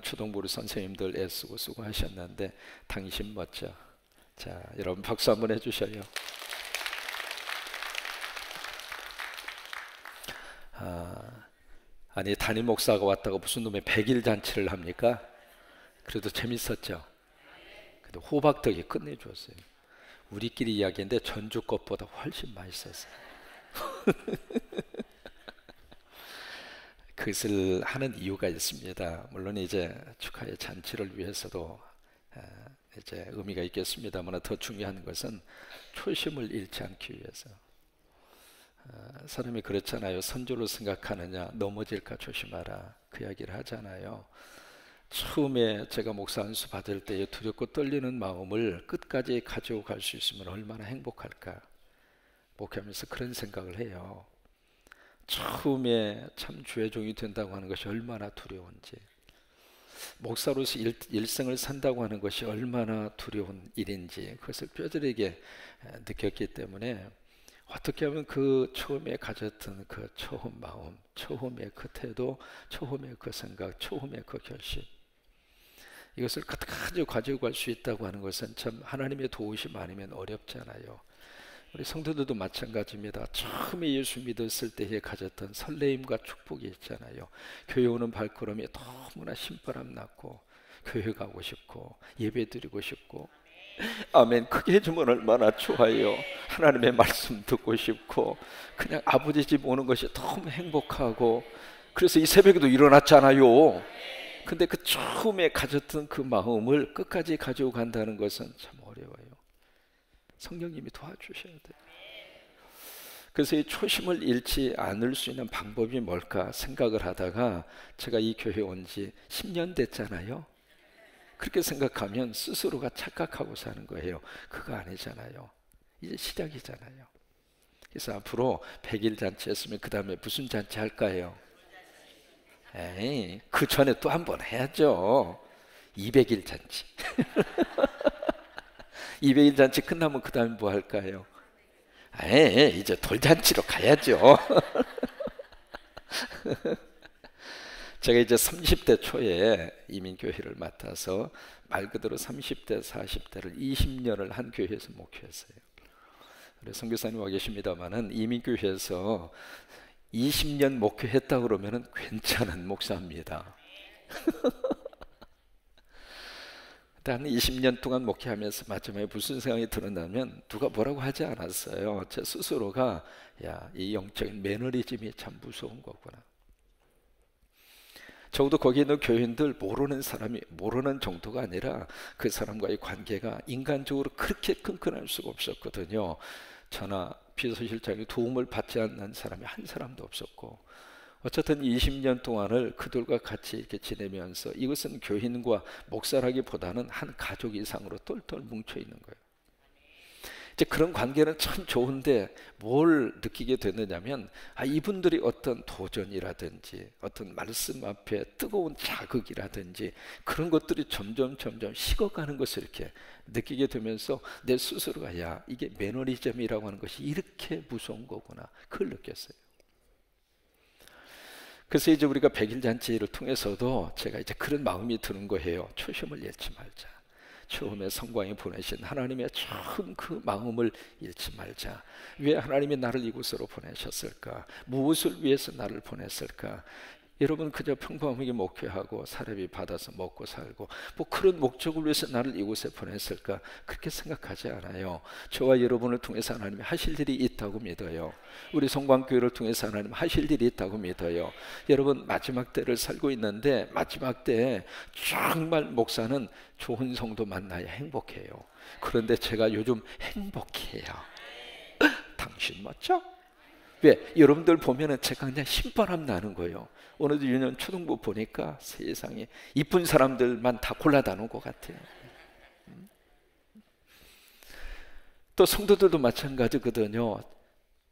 초등부 우리 선생님들 애쓰고 수고하셨는데 당신 멋져. 자, 여러분 박수 한번 해주셔요. 아니 담임 목사가 왔다고 무슨 놈의 100일 잔치를 합니까? 그래도 재밌었죠. 근데 호박떡이 끝내주었어요. 우리끼리 이야기인데 전주 것보다 훨씬 맛있었어요. 그것을 하는 이유가 있습니다. 물론 이제 축하의 잔치를 위해서도 이제 의미가 있겠습니다만 더 중요한 것은 초심을 잃지 않기 위해서. 사람이 그렇잖아요. 선조로 생각하느냐, 넘어질까 조심하라, 그 이야기를 하잖아요. 처음에 제가 목사 안수 받을 때 두렵고 떨리는 마음을 끝까지 가지고 갈 수 있으면 얼마나 행복할까 목회하면서 그런 생각을 해요. 처음에 참 주의 종이 된다고 하는 것이 얼마나 두려운지, 목사로서 일생을 산다고 하는 것이 얼마나 두려운 일인지 그것을 뼈저리게 느꼈기 때문에 어떻게 하면 그 처음에 가졌던 그 처음 마음, 처음의 그 태도, 처음의 그 생각, 처음의 그 결심, 이것을 끝까지 가지고 갈 수 있다고 하는 것은 참 하나님의 도우심 아니면 어렵잖아요. 우리 성도들도 마찬가지입니다. 처음에 예수 믿었을 때에 가졌던 설레임과 축복이 있잖아요. 교회 오는 발걸음이 너무나 신바람 났고 교회 가고 싶고 예배 드리고 싶고, 아멘, 크게 해주면 얼마나 좋아요. 하나님의 말씀 듣고 싶고 그냥 아버지 집 오는 것이 너무 행복하고, 그래서 이 새벽에도 일어났잖아요. 근데 그 처음에 가졌던 그 마음을 끝까지 가지고 간다는 것은 참 어려워요. 성령님이 도와주셔야 돼요. 그래서 이 초심을 잃지 않을 수 있는 방법이 뭘까 생각을 하다가 제가 이 교회 온 지 10년 됐잖아요. 그렇게 생각하면 스스로가 착각하고 사는 거예요. 그거 아니잖아요. 이제 시작이잖아요. 그래서 앞으로 100일 잔치 했으면 그 다음에 무슨 잔치 할까요? 에이, 그 전에 또 한 번 해야죠. 200일 잔치. 200일 잔치 끝나면 그 다음에 뭐 할까요? 에이, 이제 돌잔치로 가야죠. 제가 이제 30대 초에 이민교회를 맡아서 말 그대로 30대, 40대를 20년을 한 교회에서 목회했어요. 선교사님 와 계십니다만은 이민교회에서 20년 목회했다 그러면은 괜찮은 목사입니다. 한 20년 동안 목회하면서 마지막에 무슨 생각이 들었냐면 누가 뭐라고 하지 않았어요. 제 스스로가 야, 이 영적인 매너리즘이 참 무서운 거구나. 적어도 거기 있는 교인들 모르는 사람이 모르는 정도가 아니라 그 사람과의 관계가 인간적으로 그렇게 끈끈할 수가 없었거든요. 저나 비서실장이 도움을 받지 않는 사람이 한 사람도 없었고, 어쨌든 20년 동안을 그들과 같이 이렇게 지내면서 이것은 교인과 목사라기보다는 한 가족 이상으로 똘똘 뭉쳐 있는 거예요. 이제 그런 관계는 참 좋은데 뭘 느끼게 됐느냐면 이분들이 어떤 도전이라든지 어떤 말씀 앞에 뜨거운 자극이라든지 그런 것들이 점점 식어가는 것을 이렇게 느끼게 되면서 내 스스로가 야, 이게 매너리즘이라고 하는 것이 이렇게 무서운 거구나, 그걸 느꼈어요. 그래서 이제 우리가 100일 잔치를 통해서도 제가 이제 그런 마음이 드는 거예요. 초심을 잃지 말자. 처음에 성광이 보내신 하나님의 처음 그 마음을 잃지 말자. 왜 하나님이 나를 이곳으로 보내셨을까? 무엇을 위해서 나를 보냈을까? 여러분 그저 평범하게 목회하고 사례비 받아서 먹고 살고 뭐 그런 목적을 위해서 나를 이곳에 보냈을까? 그렇게 생각하지 않아요. 저와 여러분을 통해서 하나님이 하실 일이 있다고 믿어요. 우리 성광교회를 통해서 하나님 하실 일이 있다고 믿어요. 여러분 마지막 때를 살고 있는데 마지막 때에 정말 목사는 좋은 성도 만나야 행복해요. 그런데 제가 요즘 행복해요. 당신 맞죠? 왜? 여러분들 보면은 제가 그냥 신바람 나는 거예요. 오늘도 유년 초등부 보니까 세상에 이쁜 사람들만 다 골라다놓은 것 같아요. 또 성도들도 마찬가지거든요.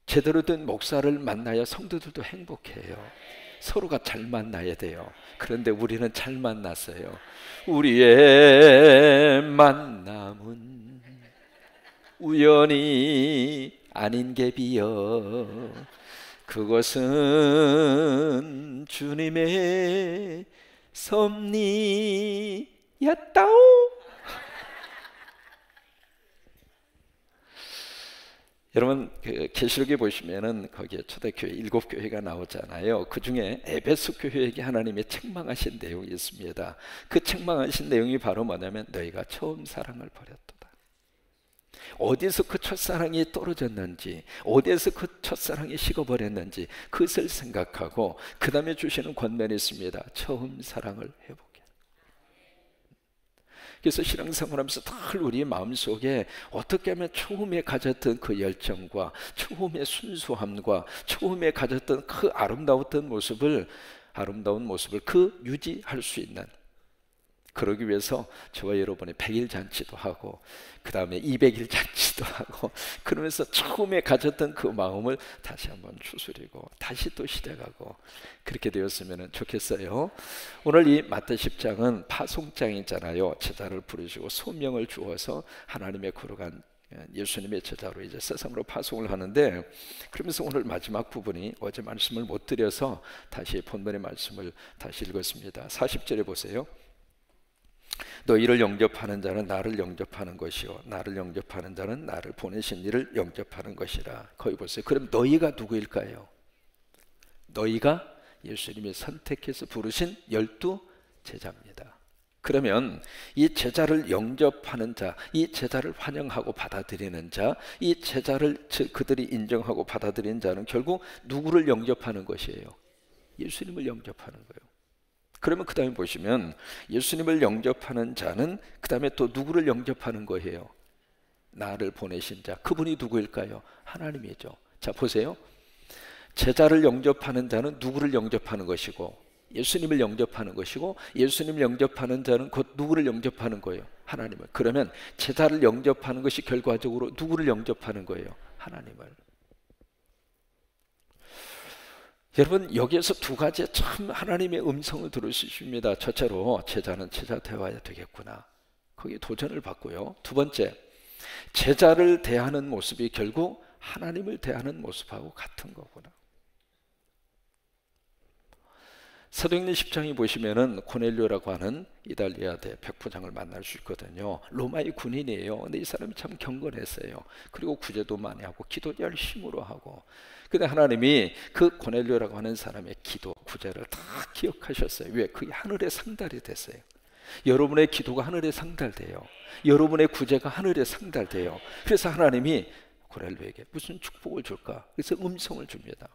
제대로 된 목사를 만나야 성도들도 행복해요. 서로가 잘 만나야 돼요. 그런데 우리는 잘 만났어요. 우리의 만남은 우연이 아닌 게 비어 그것은 주님의 섭리였다오. 여러분 그 계시록에 보시면은 거기에 초대교회 7교회가 나오잖아요. 그 중에 에베소 교회에게 하나님의 책망하신 내용이 있습니다. 그 책망하신 내용이 바로 뭐냐면 너희가 처음 사랑을 버렸도다. 어디서 그 첫사랑이 떨어졌는지, 어디에서 그 첫사랑이 식어버렸는지 그것을 생각하고 그 다음에 주시는 권면이 있습니다. 처음 사랑을 회복해. 그래서 신앙생활하면서 늘 우리 마음속에 어떻게 하면 처음에 가졌던 그 열정과 처음에 순수함과 처음에 가졌던 그 아름다운 모습을 그 유지할 수 있는, 그러기 위해서 저와 여러분이 100일 잔치도 하고 그 다음에 200일 잔치도 하고 그러면서 처음에 가졌던 그 마음을 다시 한번 추스리고 다시 또 시작하고 그렇게 되었으면 좋겠어요. 오늘 이 마태 10장은 파송장이잖아요. 제자를 부르시고 소명을 주어서 하나님의 거룩한 예수님의 제자로 이제 세상으로 파송을 하는데, 그러면서 오늘 마지막 부분이 어제 말씀을 못 드려서 다시 본문의 말씀을 다시 읽었습니다. 40절에 보세요. 너희를 영접하는 자는 나를 영접하는 것이요 나를 영접하는 자는 나를 보내신 이를 영접하는 것이라. 거기 보세요. 그럼 너희가 누구일까요? 너희가 예수님이 선택해서 부르신 12 제자입니다. 그러면 이 제자를 영접하는 자, 이 제자를 환영하고 받아들이는 자, 이 제자를 그들이 인정하고 받아들이는 자는 결국 누구를 영접하는 것이에요? 예수님을 영접하는 거예요. 그러면 그 다음에 보시면 예수님을 영접하는 자는 그 다음에 또 누구를 영접하는 거예요? 나를 보내신 자. 그분이 누구일까요? 하나님이죠. 자 보세요. 제자를 영접하는 자는 누구를 영접하는 것이고 예수님을 영접하는 것이고 예수님을 영접하는 자는 곧 누구를 영접하는 거예요? 하나님을. 그러면 제자를 영접하는 것이 결과적으로 누구를 영접하는 거예요? 하나님을. 여러분 여기에서 두 가지 참 하나님의 음성을 들을 수 있습니다. 첫째로 제자는 제자 대화해야 되겠구나. 거기에 도전을 받고요. 두 번째, 제자를 대하는 모습이 결국 하나님을 대하는 모습하고 같은 거구나. 사도행전 10장에 보시면은 고넬료라고 하는 이달리아 대 백부장을 만날 수 있거든요. 로마의 군인이에요. 근데 이 사람이 참 경건했어요. 그리고 구제도 많이 하고 기도 열심으로 하고. 근데 하나님이 그 고넬료라고 하는 사람의 기도, 구제를 다 기억하셨어요. 왜? 그게 하늘에 상달이 됐어요. 여러분의 기도가 하늘에 상달돼요. 여러분의 구제가 하늘에 상달돼요. 그래서 하나님이 고넬료에게 무슨 축복을 줄까? 그래서 음성을 줍니다.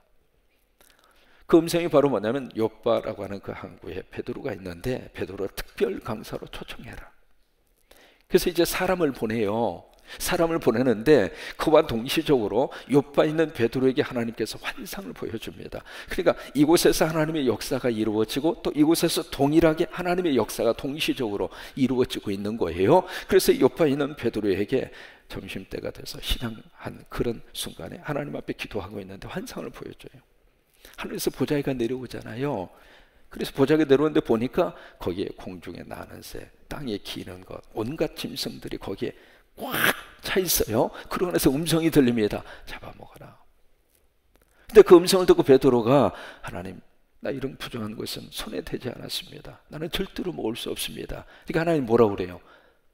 그 음성이 바로 뭐냐면 욥바라고 하는 그 항구에 베드로가 있는데 베드로를 특별 강사로 초청해라. 그래서 이제 사람을 보내요. 사람을 보내는데 그와 동시적으로 욥바 있는 베드로에게 하나님께서 환상을 보여줍니다. 그러니까 이곳에서 하나님의 역사가 이루어지고 또 이곳에서 동일하게 하나님의 역사가 동시적으로 이루어지고 있는 거예요. 그래서 욥바 있는 베드로에게 점심때가 돼서 신앙한 그런 순간에 하나님 앞에 기도하고 있는데 환상을 보여줘요. 하늘에서 보자기가 내려오잖아요. 그래서 보자기가 내려오는데 보니까 거기에 공중에 나는 새, 땅에 기는 것, 온갖 짐승들이 거기에 꽉 차 있어요. 그러고 나서 음성이 들립니다. 잡아먹어라. 근데 그 음성을 듣고 베드로가 하나님, 나 이런 부정한 것은 손에 대지 않았습니다. 나는 절대로 먹을 수 없습니다. 그러니까 하나님 뭐라고 그래요?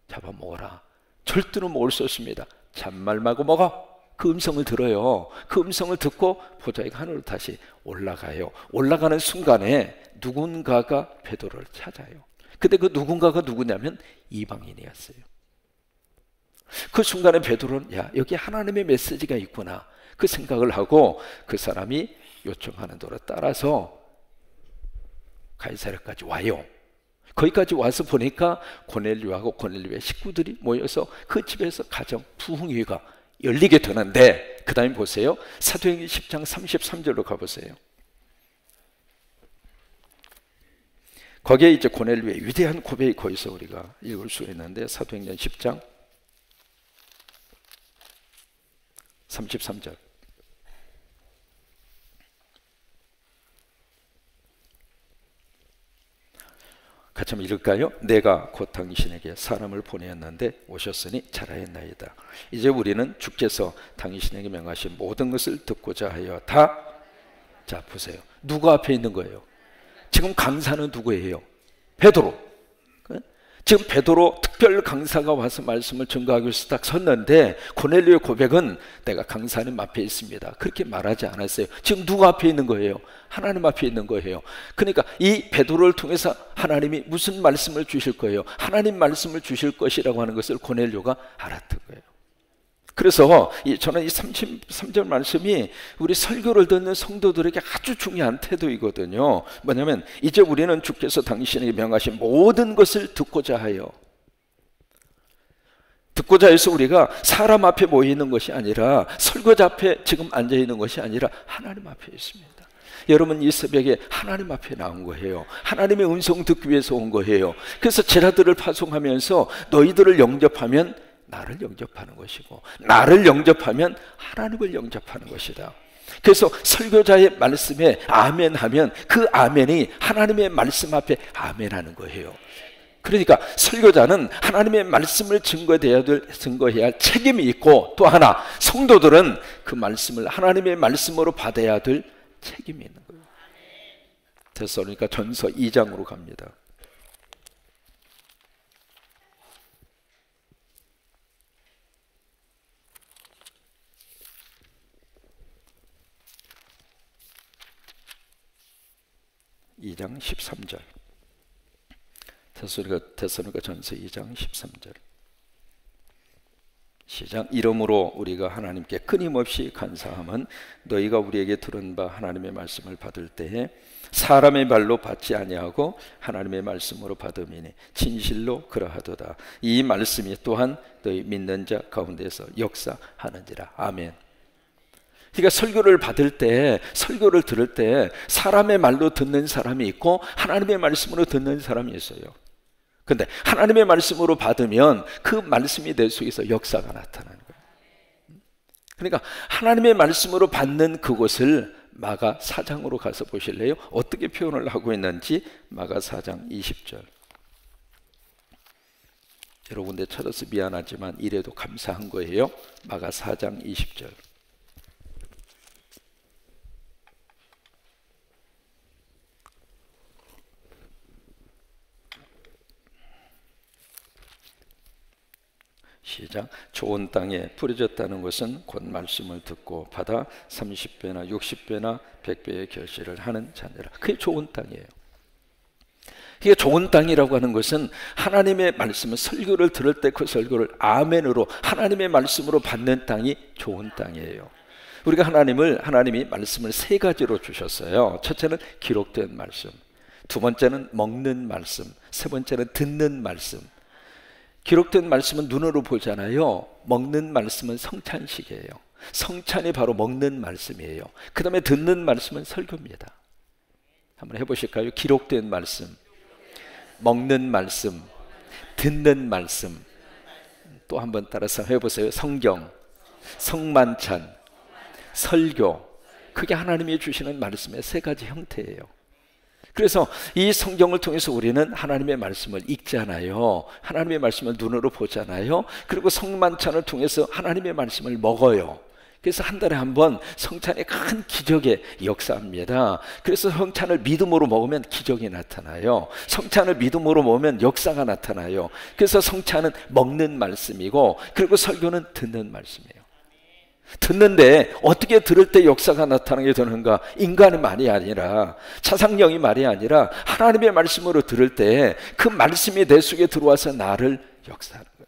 잡아먹어라. 절대로 먹을 수 없습니다. 잔말 말고 먹어. 그 음성을 들어요. 그 음성을 듣고 보자기가 하늘로 다시 올라가요. 올라가는 순간에 누군가가 베드로를 찾아요. 근데 그 누군가가 누구냐면 이방인이었어요. 그 순간에 베드로는 야, 여기 하나님의 메시지가 있구나 그 생각을 하고 그 사람이 요청하는 대로 따라서 가이사랴까지 와요. 거기까지 와서 보니까 고넬료하고 고넬료의 식구들이 모여서 그 집에서 가정 부흥회가 열리게 되는데, 그 다음에 보세요. 사도행전 10장 33절로 가보세요. 거기에 이제 고넬료의 위대한 고백이 거기서 우리가 읽을 수 있는데, 사도행전 10장 33절. 같이 한번 읽을까요? 내가 곧 당신에게 사람을 보내었는데 오셨으니 잘하였나이다. 이제 우리는 주께서 당신에게 명하신 모든 것을 듣고자 하여 다. 자 보세요. 누구 앞에 있는 거예요? 지금 강사는 누구예요? 베드로. 지금 베드로 특별 강사가 와서 말씀을 증거하기 위해서 딱 섰는데 고넬료의 고백은 내가 강사님 앞에 있습니다. 그렇게 말하지 않았어요. 지금 누구 앞에 있는 거예요? 하나님 앞에 있는 거예요. 그러니까 이 베드로를 통해서 하나님이 무슨 말씀을 주실 거예요? 하나님 말씀을 주실 것이라고 하는 것을 고넬료가 알았던 거예요. 그래서 저는 이 33절 말씀이 우리 설교를 듣는 성도들에게 아주 중요한 태도이거든요. 뭐냐면 이제 우리는 주께서 당신에게 명하신 모든 것을 듣고자 하여, 듣고자 해서 우리가 사람 앞에 모여 있는 것이 아니라, 설교자 앞에 지금 앉아 있는 것이 아니라 하나님 앞에 있습니다. 여러분 이 새벽에 하나님 앞에 나온 거예요. 하나님의 음성 듣기 위해서 온 거예요. 그래서 제자들을 파송하면서 너희들을 영접하면 나를 영접하는 것이고, 나를 영접하면 하나님을 영접하는 것이다. 그래서 설교자의 말씀에 아멘하면 그 아멘이 하나님의 말씀 앞에 아멘하는 거예요. 그러니까 설교자는 하나님의 말씀을 증거해야 할 책임이 있고, 또 하나 성도들은 그 말씀을 하나님의 말씀으로 받아야 될 책임이 있는 거예요. 데살로니가 전서 2장으로 갑니다. (2장 13절) 데살로니가 전서 2장 13절 시작. 이러므로 우리가 하나님께 끊임없이 간사함은 너희가 우리에게 들은 바 하나님의 말씀을 받을 때에 사람의 말로 받지 아니하고 하나님의 말씀으로 받음이니 진실로 그러하도다. 이 말씀이 또한 너희 믿는 자 가운데서 역사하는지라. 아멘. 그러니까 설교를 받을 때, 설교를 들을 때 사람의 말로 듣는 사람이 있고 하나님의 말씀으로 듣는 사람이 있어요. 근데 하나님의 말씀으로 받으면 그 말씀이 내 속에서 역사가 나타나는 거예요. 그러니까 하나님의 말씀으로 받는 그곳을 마가 4장으로 가서 보실래요? 어떻게 표현을 하고 있는지. 마가 4장 20절. 여러 군데 찾아서 미안하지만 이래도 감사한 거예요. 마가 4장 20절. 시작. 좋은 땅에 뿌려졌다는 것은 곧 말씀을 듣고 받아 30배나 60배나 100배의 결실을 하는 자녀라. 그게 좋은 땅이에요. 이게 좋은 땅이라고 하는 것은 하나님의 말씀을, 설교를 들을 때 그 설교를 아멘으로 하나님의 말씀으로 받는 땅이 좋은 땅이에요. 우리가 하나님이 말씀을 세 가지로 주셨어요. 첫째는 기록된 말씀, 두 번째는 먹는 말씀, 세 번째는 듣는 말씀. 기록된 말씀은 눈으로 보잖아요. 먹는 말씀은 성찬식이에요. 성찬이 바로 먹는 말씀이에요. 그 다음에 듣는 말씀은 설교입니다. 한번 해보실까요? 기록된 말씀, 먹는 말씀, 듣는 말씀. 또 한번 따라서 해보세요. 성경, 성만찬, 설교. 그게 하나님이 주시는 말씀의 세 가지 형태예요. 그래서 이 성경을 통해서 우리는 하나님의 말씀을 읽잖아요. 하나님의 말씀을 눈으로 보잖아요. 그리고 성만찬을 통해서 하나님의 말씀을 먹어요. 그래서 한 달에 한 번 성찬이 큰 기적의 역사입니다. 그래서 성찬을 믿음으로 먹으면 기적이 나타나요. 성찬을 믿음으로 먹으면 역사가 나타나요. 그래서 성찬은 먹는 말씀이고, 그리고 설교는 듣는 말씀이에요. 듣는데 어떻게 들을 때 역사가 나타나게 되는가? 인간의 말이 아니라, 차상령의 말이 아니라 하나님의 말씀으로 들을 때 그 말씀이 내 속에 들어와서 나를 역사하는 거예요.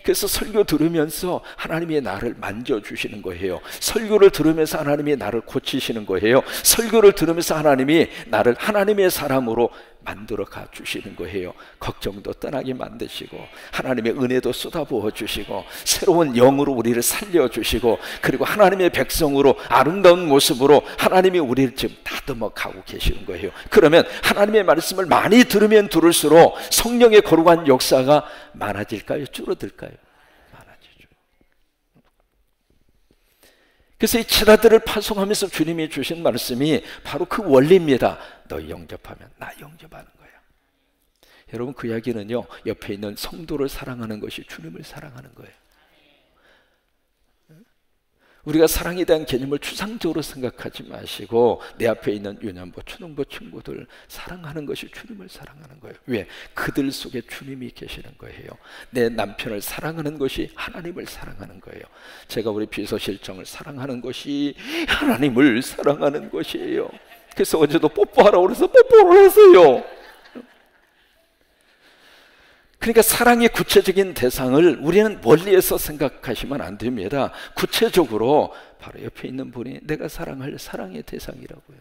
그래서 설교 들으면서 하나님이 나를 만져주시는 거예요. 설교를 들으면서 하나님이 나를 고치시는 거예요. 설교를 들으면서 하나님이 나를 하나님의 사람으로 만들어 가주시는 거예요. 걱정도 떠나게 만드시고, 하나님의 은혜도 쏟아부어 주시고, 새로운 영으로 우리를 살려주시고, 그리고 하나님의 백성으로 아름다운 모습으로 하나님이 우리를 지금 다듬어 가고 계시는 거예요. 그러면 하나님의 말씀을 많이 들으면 들을수록 성령의 거룩한 역사가 많아질까요? 줄어들까요? 많아지죠. 그래서 이 제자들을 파송하면서 주님이 주신 말씀이 바로 그 원리입니다. 너 영접하면 나 영접하는 거야. 여러분, 그 이야기는요, 옆에 있는 성도를 사랑하는 것이 주님을 사랑하는 거예요. 우리가 사랑에 대한 개념을 추상적으로 생각하지 마시고 내 앞에 있는 유년부, 초등부 친구들 사랑하는 것이 주님을 사랑하는 거예요. 왜? 그들 속에 주님이 계시는 거예요. 내 남편을 사랑하는 것이 하나님을 사랑하는 거예요. 제가 우리 비서실장을 사랑하는 것이 하나님을 사랑하는 것이에요. 그래서 어제도 뽀뽀하라고 그래서 뽀뽀를 했어요. 그러니까 사랑의 구체적인 대상을 우리는 멀리에서 생각하시면 안 됩니다. 구체적으로 바로 옆에 있는 분이 내가 사랑할 사랑의 대상이라고요.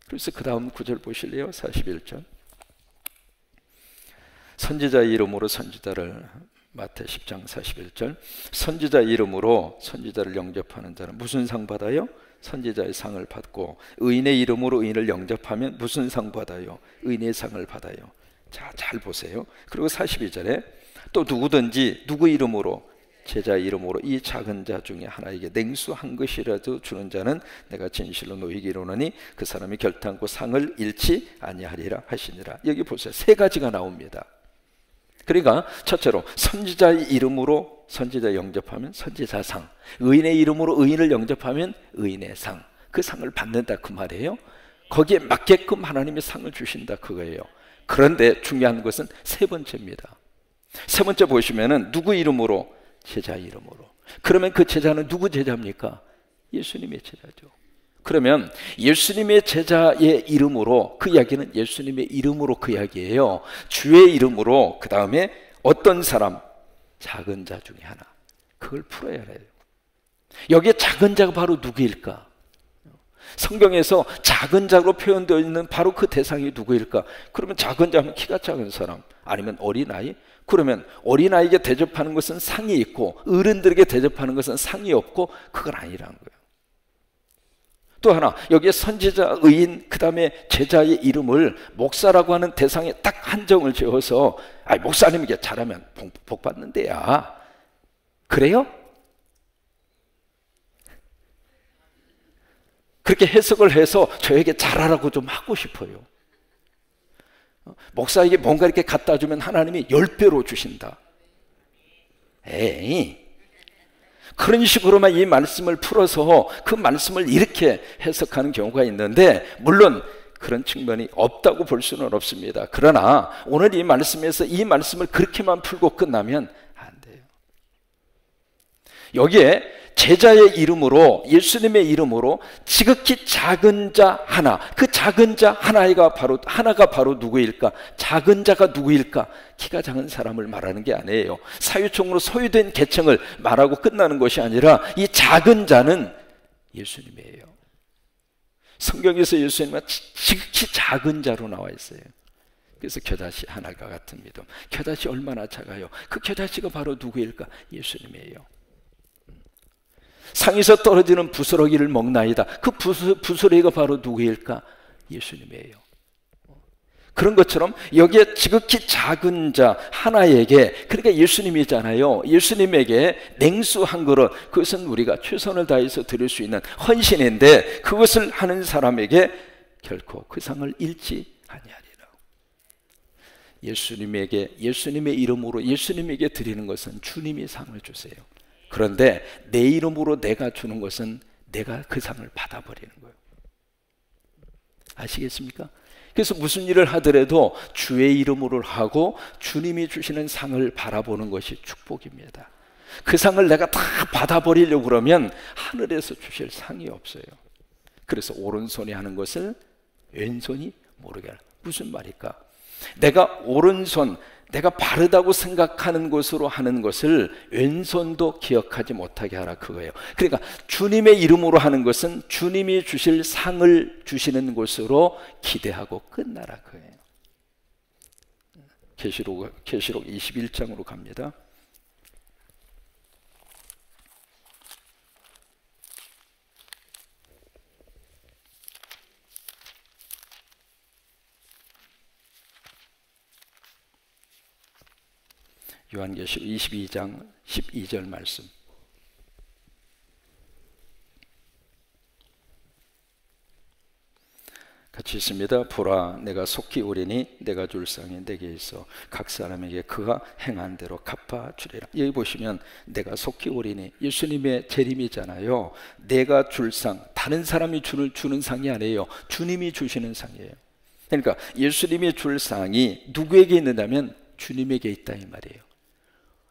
그래서 그 다음 구절 보실래요? 41절. 선지자의 이름으로 선지자를, 마태 10장 41절. 선지자의 이름으로 선지자를 영접하는 자는 무슨 상 받아요? 선지자의 상을 받고 의인의 이름으로 의인을 영접하면 무슨 상 받아요? 의인의 상을 받아요. 자, 잘 보세요. 그리고 42절에 또 누구든지 누구 이름으로, 제자 이름으로 이 작은 자 중에 하나에게 냉수 한 것이라도 주는 자는 내가 진실로 너희에게 이르노니 그 사람이 결단코 상을 잃지 아니하리라 하시니라. 여기 보세요. 세 가지가 나옵니다. 그러니까 첫째로 선지자의 이름으로 선지자 영접하면 선지자 상, 의인의 이름으로 의인을 영접하면 의인의 상, 그 상을 받는다 그 말이에요. 거기에 맞게끔 하나님이 상을 주신다 그거예요. 그런데 중요한 것은 세 번째입니다. 세 번째 보시면은 누구 이름으로? 제자 이름으로. 그러면 그 제자는 누구 제자입니까? 예수님의 제자죠. 그러면 예수님의 제자의 이름으로, 그 이야기는 예수님의 이름으로 그 이야기예요. 주의 이름으로, 그 다음에 어떤 사람? 작은 자 중에 하나. 그걸 풀어야 해요. 여기에 작은 자가 바로 누구일까? 성경에서 작은 자로 표현되어 있는 바로 그 대상이 누구일까? 그러면 작은 자면 키가 작은 사람, 아니면 어린아이? 그러면 어린아이에게 대접하는 것은 상이 있고 어른들에게 대접하는 것은 상이 없고 그건 아니라는 거예요. 또 하나, 여기에 선지자, 의인, 그 다음에 제자의 이름을 목사라고 하는 대상에 딱 한정을 지어서 목사님에게 잘하면 복 받는데야. 그래요? 그렇게 해석을 해서 저에게 잘하라고 좀 하고 싶어요. 목사에게 뭔가 이렇게 갖다 주면 하나님이 10배로 주신다. 에이, 그런 식으로만 이 말씀을 풀어서 그 말씀을 이렇게 해석하는 경우가 있는데, 물론 그런 측면이 없다고 볼 수는 없습니다. 그러나 오늘 이 말씀에서 이 말씀을 그렇게만 풀고 끝나면 안 돼요. 여기에 제자의 이름으로, 예수님의 이름으로 지극히 작은 자 하나, 그 작은 자 하나가 바로 누구일까? 작은 자가 누구일까? 키가 작은 사람을 말하는 게 아니에요. 사유총으로 소유된 계층을 말하고 끝나는 것이 아니라 이 작은 자는 예수님이에요. 성경에서 예수님은 지극히 작은 자로 나와 있어요. 그래서 겨자씨 하나가 같은 믿음. 겨자씨 얼마나 작아요? 그 겨자씨가 바로 누구일까? 예수님이에요. 상에서 떨어지는 부스러기를 먹나이다. 그 부스러기가 바로 누구일까? 예수님이에요. 그런 것처럼 여기에 지극히 작은 자 하나에게, 그러니까 예수님이잖아요. 예수님에게 냉수 한 그릇, 그것은 우리가 최선을 다해서 드릴 수 있는 헌신인데, 그것을 하는 사람에게 결코 그 상을 잃지 아니하리라. 예수님에게, 예수님의 이름으로 예수님에게 드리는 것은 주님이 상을 주세요. 그런데 내 이름으로 내가 주는 것은 내가 그 상을 받아버리는 거예요. 아시겠습니까? 그래서 무슨 일을 하더라도 주의 이름으로 하고 주님이 주시는 상을 바라보는 것이 축복입니다. 그 상을 내가 다 받아버리려고 그러면 하늘에서 주실 상이 없어요. 그래서 오른손이 하는 것을 왼손이 모르게 하라. 무슨 말일까? 내가 오른손, 내가 바르다고 생각하는 것으로 하는 것을 왼손도 기억하지 못하게 하라 그거예요. 그러니까 주님의 이름으로 하는 것은 주님이 주실 상을 주시는 것으로 기대하고 끝나라 그거예요. 계시록 21장으로 갑니다. 요한계시록 22장 12절 말씀. 같이 같이 있습니다. 보라, 내가 속히 오리니 내가 줄 상이 내게 있어 각 사람에게 그가 행한 대로 갚아주리라. 여기 보시면 내가 속히 오리니, 예수님의 재림이잖아요. 내가 줄 상, 다른 사람이 주는 상이 아니에요. 주님이 주시는 상이에요. 그러니까 예수님이 줄 상이 누구에게 있느냐면 주님에게 있다 이 말이에요.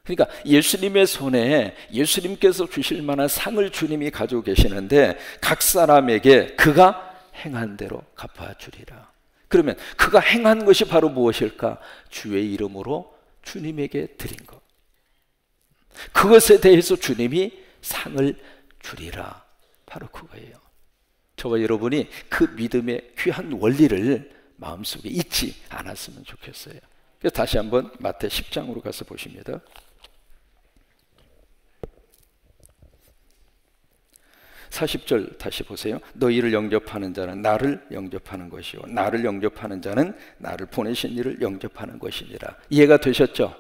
그러니까 예수님의 손에 예수님께서 주실 만한 상을 주님이 가지고 계시는데 각 사람에게 그가 행한 대로 갚아주리라. 그러면 그가 행한 것이 바로 무엇일까? 주의 이름으로 주님에게 드린 것. 그것에 대해서 주님이 상을 주리라. 바로 그거예요. 저와 여러분이 그 믿음의 귀한 원리를 마음속에 잊지 않았으면 좋겠어요. 그래서 다시 한번 마태 10장으로 가서 보십니다. 40절 다시 보세요. 너희를 영접하는 자는 나를 영접하는 것이요 나를 영접하는 자는 나를 보내신 이를 영접하는 것이니라. 이해가 되셨죠?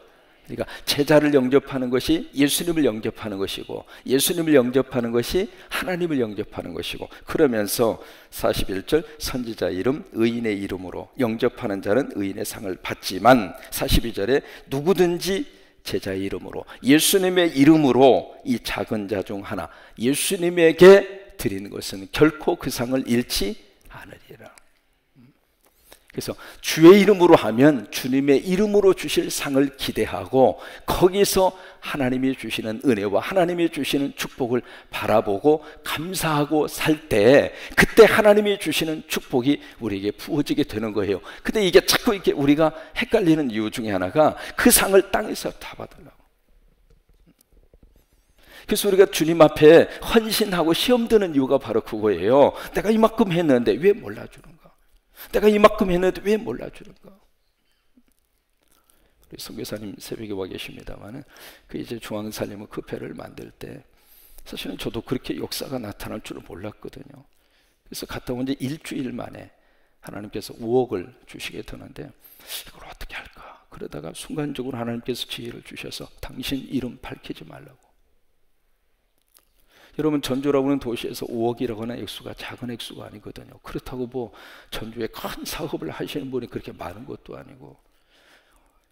그러니까 제자를 영접하는 것이 예수님을 영접하는 것이고, 예수님을 영접하는 것이 하나님을 영접하는 것이고, 그러면서 41절 선지자 이름 의인의 이름으로 영접하는 자는 의인의 상을 받지만, 42절에 누구든지 제자의 이름으로, 예수님의 이름으로 이 작은 자 중 하나 예수님에게 드리는 것은 결코 그 상을 잃지 않으리라. 그래서 주의 이름으로 하면 주님의 이름으로 주실 상을 기대하고, 거기서 하나님이 주시는 은혜와 하나님이 주시는 축복을 바라보고 감사하고 살 때, 그때 하나님이 주시는 축복이 우리에게 부어지게 되는 거예요. 근데 이게 자꾸 이렇게 우리가 헷갈리는 이유 중에 하나가 그 상을 땅에서 다 받으려고. 그래서 우리가 주님 앞에 헌신하고 시험 드는 이유가 바로 그거예요. 내가 이만큼 했는데 왜 몰라주는가? 내가 이만큼 했는데 왜 몰라주는가? 우리 선교사님 새벽에 와 계십니다만은 그 이제 중앙살림의 그 배를 만들 때 사실은 저도 그렇게 역사가 나타날 줄은 몰랐거든요. 그래서 갔다 온 지 일주일 만에 하나님께서 5억을 주시게 되는데 이걸 어떻게 할까? 그러다가 순간적으로 하나님께서 지혜를 주셔서 당신 이름 밝히지 말라고. 여러분, 전주라고 하는 도시에서 5억이라고 하는 액수가 작은 액수가 아니거든요. 그렇다고 뭐 전주에 큰 사업을 하시는 분이 그렇게 많은 것도 아니고.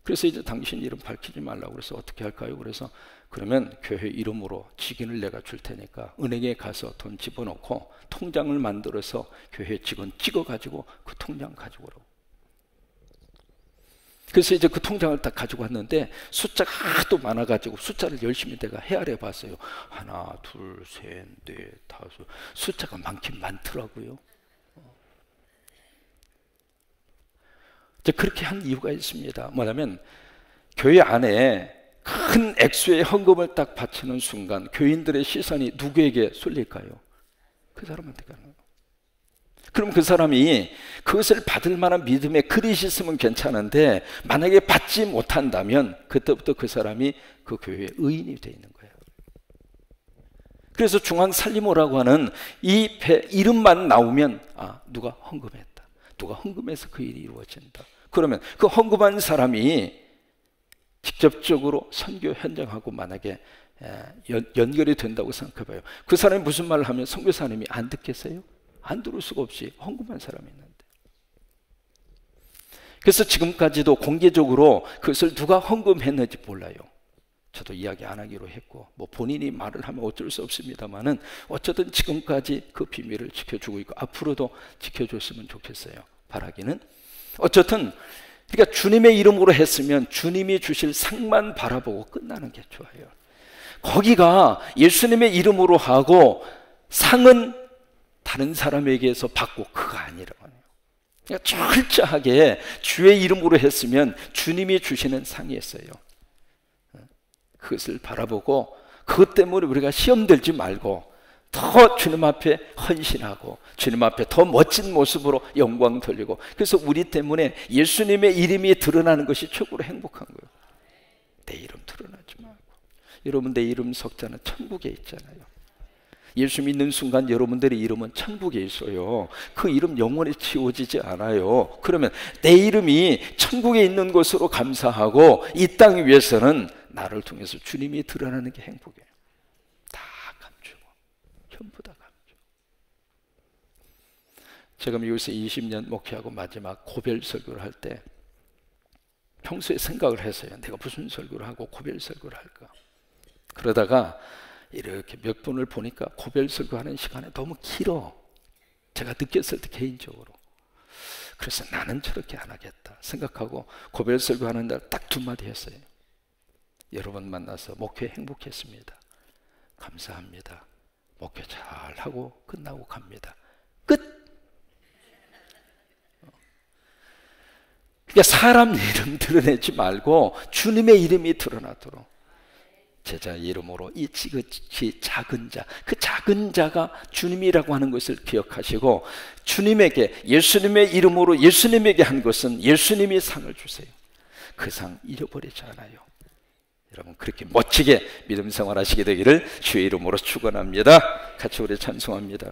그래서 이제 당신 이름 밝히지 말라고. 그래서 어떻게 할까요? 그래서 그러면 교회 이름으로 직인을 내가 줄 테니까 은행에 가서 돈 집어넣고 통장을 만들어서 교회 직원 찍어가지고 그 통장 가지고 오라고. 그래서 이제 그 통장을 딱 가지고 왔는데 숫자가 하도 많아가지고 숫자를 열심히 내가 헤아려 봤어요. 하나, 둘, 셋, 넷, 다섯. 숫자가 많긴 많더라고요. 이제 그렇게 한 이유가 있습니다. 뭐냐면 교회 안에 큰 액수의 헌금을 딱 바치는 순간 교인들의 시선이 누구에게 쏠릴까요? 그 사람한테 가는 거예요. 그럼 그 사람이 그것을 받을 만한 믿음의 그릇이 있으면 괜찮은데, 만약에 받지 못한다면 그때부터 그 사람이 그 교회의 의인이 되어 있는 거예요. 그래서 중앙살림오라고 하는 이 배 이름만 나오면 누가 헌금했다, 누가 헌금해서 그 일이 이루어진다. 그러면 그 헌금한 사람이 직접적으로 선교 현장하고 만약에 연결이 된다고 생각해봐요. 그 사람이 무슨 말을 하면 선교사님이 안 듣겠어요? 안 들을 수가 없이 헌금한 사람이 있는데. 그래서 지금까지도 공개적으로 그것을 누가 헌금했는지 몰라요. 저도 이야기 안 하기로 했고, 뭐 본인이 말을 하면 어쩔 수 없습니다만은 어쨌든 지금까지 그 비밀을 지켜주고 있고 앞으로도 지켜줬으면 좋겠어요. 바라기는 어쨌든, 그러니까 주님의 이름으로 했으면 주님이 주실 상만 바라보고 끝나는 게 좋아요. 거기가 예수님의 이름으로 하고 상은 다른 사람에게서 받고 그거 아니라고 하네요. 그러니까 철저하게 주의 이름으로 했으면 주님이 주시는 상이었어요. 그것을 바라보고 그것 때문에 우리가 시험 들지 말고 더 주님 앞에 헌신하고 주님 앞에 더 멋진 모습으로 영광 돌리고, 그래서 우리 때문에 예수님의 이름이 드러나는 것이 최고로 행복한 거예요. 내 이름 드러나지 말고. 여러분, 내 이름 석자는 천국에 있잖아요. 예수 믿는 순간 여러분들의 이름은 천국에 있어요. 그 이름 영원히 지워지지 않아요. 그러면 내 이름이 천국에 있는 것으로 감사하고 이 땅 위에서는 나를 통해서 주님이 드러나는 게 행복이에요. 다 감추고, 전부 다 감추고. 제가 미국에서 20년 목회하고 마지막 고별 설교를 할 때 평소에 생각을 했어요. 내가 무슨 설교를 하고 고별 설교를 할까? 그러다가 이렇게 몇 분을 보니까 고별 설교하는 시간이 너무 길어. 제가 느꼈을 때 개인적으로. 그래서 나는 저렇게 안 하겠다 생각하고 고별 설교하는 날 딱 두 마디 했어요. 여러분 만나서 목회 행복했습니다. 감사합니다. 목회 잘하고 끝나고 갑니다. 끝! 그러니까 사람 이름 드러내지 말고 주님의 이름이 드러나도록 제자 이름으로 이 지극히 작은 자, 그 작은 자가 주님이라고 하는 것을 기억하시고 주님에게 예수님의 이름으로 예수님에게 한 것은 예수님이 상을 주세요. 그 상 잃어버리지 않아요. 여러분 그렇게 멋지게 믿음 생활하시게 되기를 주의 이름으로 축원합니다. 같이 우리 찬송합니다.